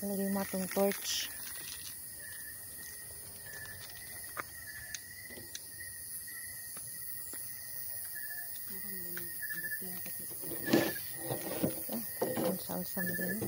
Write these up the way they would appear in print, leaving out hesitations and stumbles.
Lagay mo itong torch. Ang salsam din.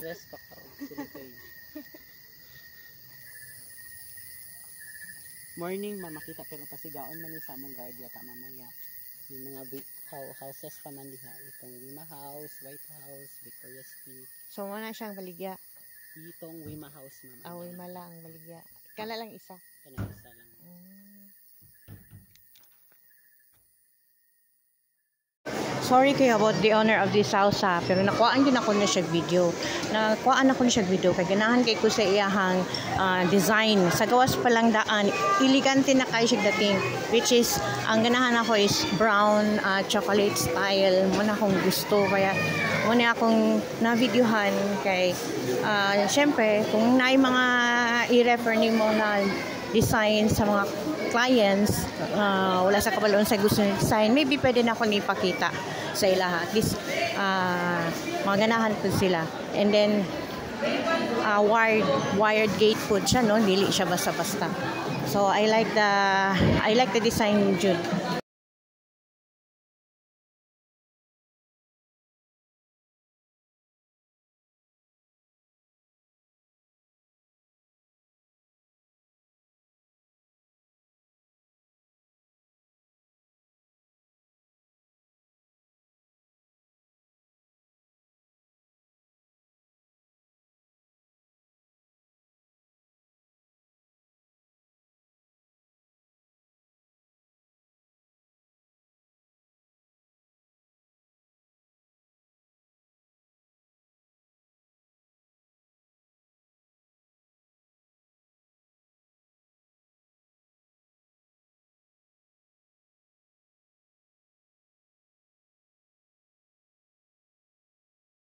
Yes, morning mamakita pero pasigaon man ni sa among guardia ta mamaya. May mga houses pa man diha. Itong Wima House, White House, Victoria's Peak. So wala siyang baligya. Itong Wima House ma'am. Ah, Wima lang baligya. Kala lang isa. Kana isa lang. Sorry kayo about the owner of this house ha, pero nakuhaan din ako na siya video. Nakuhaan ako na siya video kaya ganahan kay ko sa iyahang design. Sa gawas pa lang daan, elegante na kayo siya dating, which is ang ganahan ako is brown chocolate style. Muna akong gusto kaya muna akong na-videohan kay syempre kung naay mga i-refer ni mo na design sa mga clients, wala sa kabaloon sa gusto ng design, maybe pwede na ako ipakita sa ilaha. At least, maganahan po sila. And then, wired gate po siya, no? Dili siya basta-basta. So, I like the design, Jude.